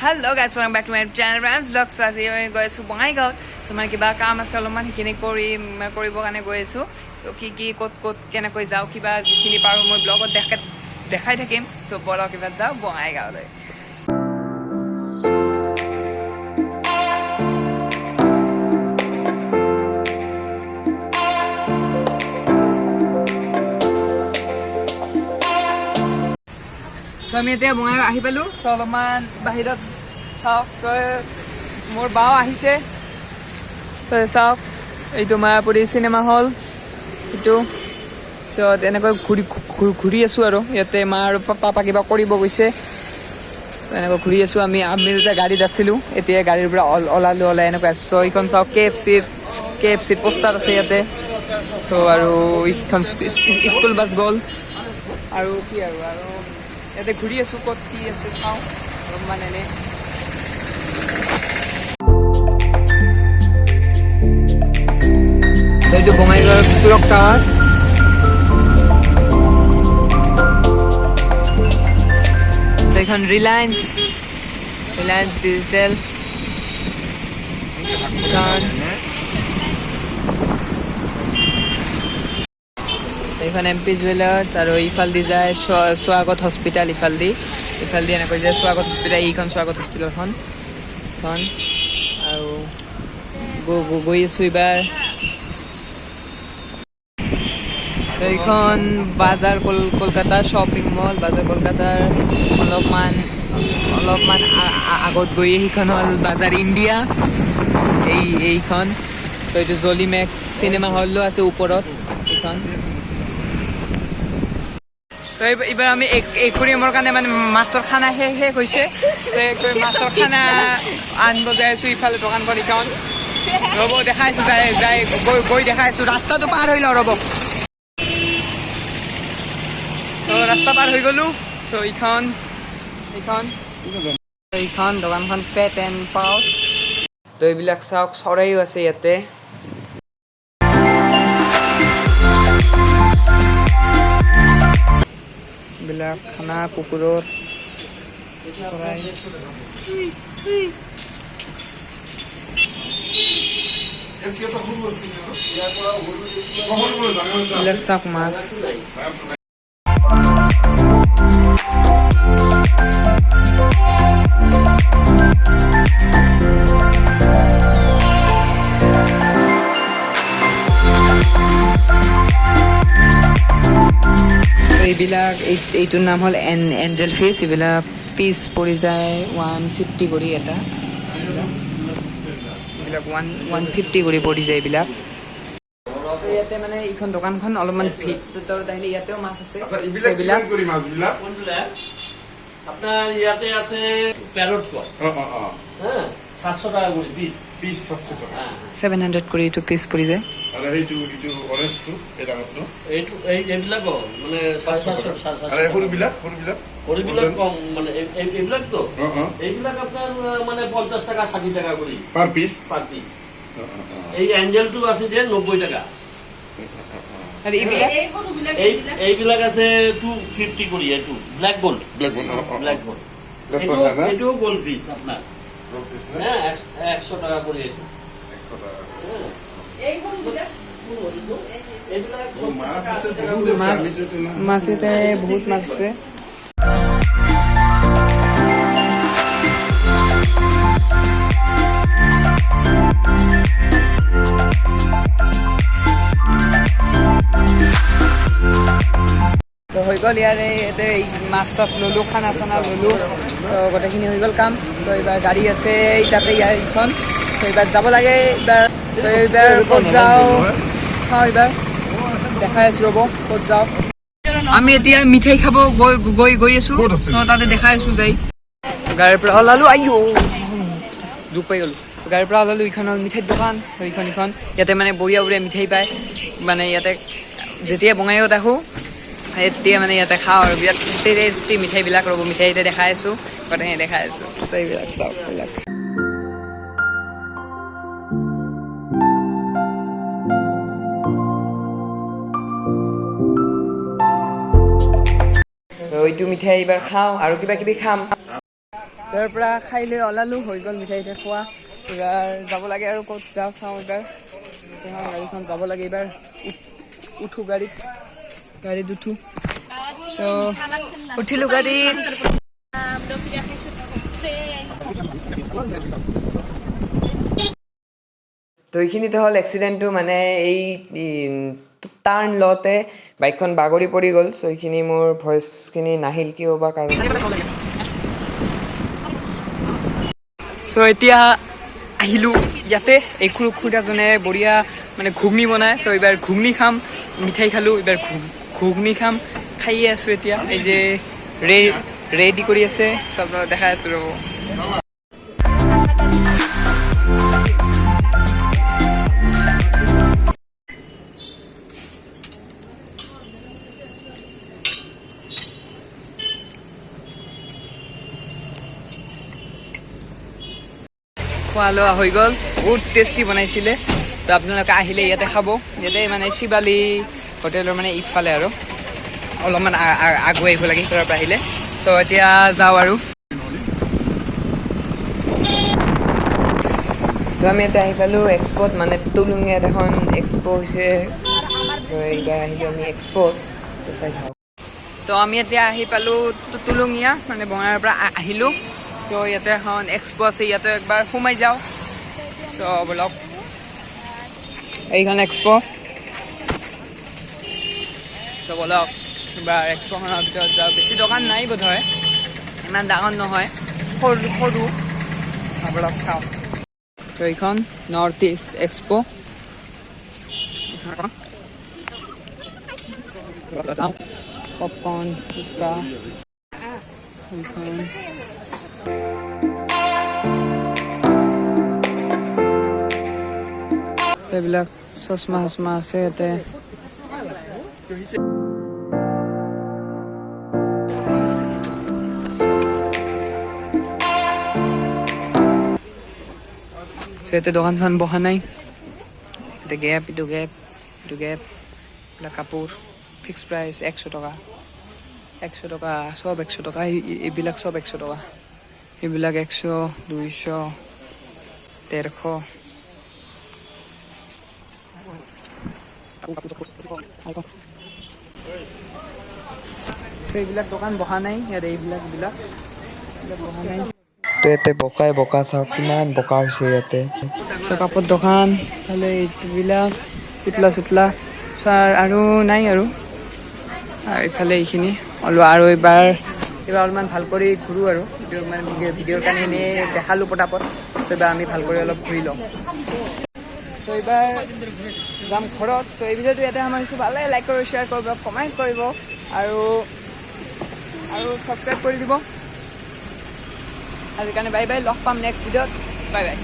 Hello guys, welcome back to my channel Riyan's vlog. So আজি মই গৈ আছো বঙাইগাঁৱত। So মানে কিবা কাম আছে অলপমান সেইখিনি কৰিব কাৰণে গৈ আছো। So কি ক'ত কেনেকৈ যাওঁ কিবা যিখিনি পাৰো মই ব্লগত দেখাই থাকিম। So বলক কিবা যাওঁ বঙাইগাঁৱলৈ। So আমি এতিয়া বঙাইগাঁও আহি পালো। So অলপমান বাহিৰত চাওক। So মোৰ বাও আহিছে। So চাওক এইটো মায়াপুৰী চিনেমা হল এইটো। So এনেকৈ ঘূৰি আছো আৰু ইয়াতে মা আৰু পাপা কিবা কৰিব গৈছে। এনেকৈ ঘূৰি আছো আমি যেতিয়া গাড়ীত আছিলো এতিয়া গাড়ীৰ পৰা ওলাই এনেকৈ আছো। So এইখন চাওক KFCৰ পোষ্টাৰ আছে ইয়াতে। So আৰু এইখন স্কুল বাছ গ'ল আৰু কি আৰু ইয়াতে ঘূৰি আছো ক'ত কি আছে চাওঁ অলপমান এনে। এইটো বঙাইগাঁৱৰ ক্লক টাৱাৰ। এইখন ৰিলায়েন্স ডিজিটেল। এইখন MP জুৱেলাৰ্ছ আৰু ইফালদি যায় স্বাগত হস্পিটেল। ইফালদি এনেকৈ যায় স্বাগত হস্পিটেল। এইখন স্বাগত হস্পিটেলখন আৰু গৈ আছো এইবাৰ। এইখন বাজাৰ কলকাতা শ্বপিং মল। বাজাৰ কলকাতাৰ অলপমান আগত গৈ সেইখন হ'ল বাজাৰ ইণ্ডিয়া। এইখন ত' এইটো জলিমেক্স চিনেমা হলো আছে ওপৰত এইখন। তো এইবাৰ আমি একুৰিয়ামৰ কাৰণে মানে মাছৰ খানা শেষ হৈছে। মাছৰ খানা আনিব যাই আছো ইফালে দোকানখন এইখন। ৰ'ব দেখাইছো গৈ দেখাইছো। ৰাস্তাটো পাৰ হৈ লওঁ ৰ'ব। তো ৰাস্তা পাৰ হৈ গ'লো। তো এইখন দোকানখন পেট এণ্ড পাউচ। তো এইবিলাক চাওক চৰাইও আছে ইয়াতে। এইবিলাক খানা কুকুৰৰ চৰাই। এইবিলাক চাওক মাছ। এইবিলাক এইটোৰ নাম হ'ল এঞ্জেল ফিছ। এইবিলাক পিচ পৰি যায় 150 কৰি এটা। এইবিলাক 150 কৰি পৰি যায় এইবিলাক। ইয়াতে মানে এইখন দোকানখন অলপমান ভিতৰত আহিলে ইয়াতেও মাছ আছে। এইবিলাক আপনাৰ ইয়াতে আছে প্যাৰট কল। 700 টাকা কৰে পিস 700 টাকা। 700 কৰি এইটো পিচ পৰি যায়। আর এইটো অরেঞ্জটো এটা কত? এইবিলাক মানে 750 আর হরিবিলাক কম মানে এইবিলাক তো এইবিলাক আপনার মানে 50 টাকা 60 টাকা করে পার পিস। এই অ্যাঞ্জেলটো আছে যে 90 টাকা। আর এইবিলাক আছে 250 কৰি। এইটো ব্ল্যাক গোল্ড এইটো গোল্ড পিস আপনার। হ্যাঁ 100 টাকা করে এইটো। মাছ এতে বহুত মাছ আছে। তো হৈ গ'ল ইয়াৰে ইয়াতে মাছ চাছ ল'লো, খানা চানা ল'লো। তো গোটেইখিনি হৈ গ'ল কাম। তো এইবাৰ গাড়ী আছে তাতে এইখন। তো এইবাৰ যাব লাগে এইবাৰ ক'ত যাওঁ চাওঁ। এইবাৰ দেখাই আছো ৰ'ব ক'ত যাওঁ। আমি এতিয়া মিঠাই খাব গৈ আছো। তো তাতে দেখাই আছো যাই গাড়ীৰ পৰা ওলালো। দুখ পাই গ'লো। গাড়ীৰ পৰা ওলালো। এইখন হ'ল মিঠাইৰ দোকান। এইখন ইয়াতে মানে বঢ়িয়া মিঠাই পায়। মানে ইয়াতে যেতিয়া বঙাইগাঁৱত আহোঁ এতিয়া মানে ইয়াতে খাওঁ আৰু বিৰাট টেষ্টি মিঠাইবিলাক। ৰ'ব মিঠাই এতিয়া দেখাই আছো গোটেইখিনি দেখাই আছো। তো এইবিলাক চাওক এইবিলাক। এইটো মিঠাই এইবাৰ খাওঁ আৰু কিবা কিবি খাম। তাৰ পৰা খাই লৈ ওলালোঁ, হৈ গ'ল মিঠাই চিঠাই খোৱা। এইবাৰ যাব লাগে আৰু ক'ত যাওঁ চাওঁ এইবাৰ। গাড়ীখন যাব লাগে এইবাৰ, উঠো গাড়ীত উঠো। উঠিলোঁ গাড়ীত। তো এইখিনিতে হ'ল এক্সিডেণ্টটো, মানে এই টাৰ্ণ লওঁতে বাইকখন বাগৰি পৰি গ'ল। চ' এইখিনি মোৰ ভইচখিনি নাহিল কিয় বা কাৰণ। চ' এতিয়া আহিলোঁ ইয়াতে, এই খুড়াজনে বঢ়িয়া মানে ঘুগনি বনায়। চ' এইবাৰ ঘুগনি খাম, মিঠাই খালোঁ, এইবাৰ ঘুগনি খাম, খাইয়ে আছোঁ এতিয়া। এই যে ৰেডি কৰি আছে, চব দেখাই আছোঁ ৰ'ব। খোৱা লোৱা হৈ গ'ল, বহুত টেষ্টি বনাইছিলে। তো আপোনালোকে আহিলে ইয়াতে খাব। ইয়াতে মানে শিৱালী হোটেলৰ মানে ইফালে আৰু অলপমান আগুৱাই আহিব লাগে সিফালৰ পৰা আহিলে। চ' এতিয়া যাওঁ আৰু। চ' আমি এতিয়া আহি পালোঁ এক্সপ'ত, মানে টুলুঙিয়াত এখন এক্সপ' হৈছে। এইবাৰ আহিলোঁ আমি এক্সপ'ত, তো চাই থাকক। তো আমি এতিয়া আহি পালোঁ টুলুঙিয়া, মানে বঙাইগাঁৱৰ পৰা আহিলোঁ। তো ইয়াতে এখন এক্সপ' আছে, ইয়াতে একবাৰ সোমাই যাওঁ। তো বলক, এইখন এক্সপ'। তো বলক এইবাৰ এক্সপ'খনৰ ভিতৰত যাওঁ। বেছি দোকান নাই বোধহয়, ইমান ডাঙৰ নহয়, সৰু। বলক চাওঁ। তো এইখন নৰ্থ ইষ্ট এক্সপ'। যাওঁ, পপকৰ্ণ, ফুচকা, এইখন এইবিলাক চশমা আছে ইয়াতে। ইয়াতে দোকান চোকান বহা নাই, এটা গেপ, ইটো গেপ, এইবিলাক কাপোৰ ফিক্স প্ৰাইচ 100 টকা, চব 100 টকা। এইবিলাক চব 100 টকা, এইবিলাক 100, 200, 150। এইবিলাক দোকান বহা নাই ইয়াত, এইবিলাক বহা নাই। তো ইয়াতে বোকা চাওক, কিমান বোকা হৈছে ইয়াতে। চ' কাপোৰ দোকান, ফালে এইবিলাক পুতলা চুতলা আৰু নাই আৰু এইফালে এইখিনি আৰু এইবাৰ অলপমান ভাল কৰি ঘূৰোঁ আৰু মানে ভিডিঅ'ৰ কাৰণে এনেই দেখালোঁ পটাপট। চ' এইবাৰ আমি ভাল কৰি অলপ ঘূৰি ল'ম। চ' এইবাৰ যাম ঘৰত। চ' এই ভিডিঅ'টো ইয়াতে সামৰিছোঁ। ভালে লাইক কৰিব, শ্বেয়াৰ কৰিব, কমেণ্ট কৰিব আৰু ছাবস্ক্ৰাইব কৰি দিব। আজিৰ কাৰণে বাই বাই, লগ পাম নেক্সট ভিডিঅ'ত। Bye bye.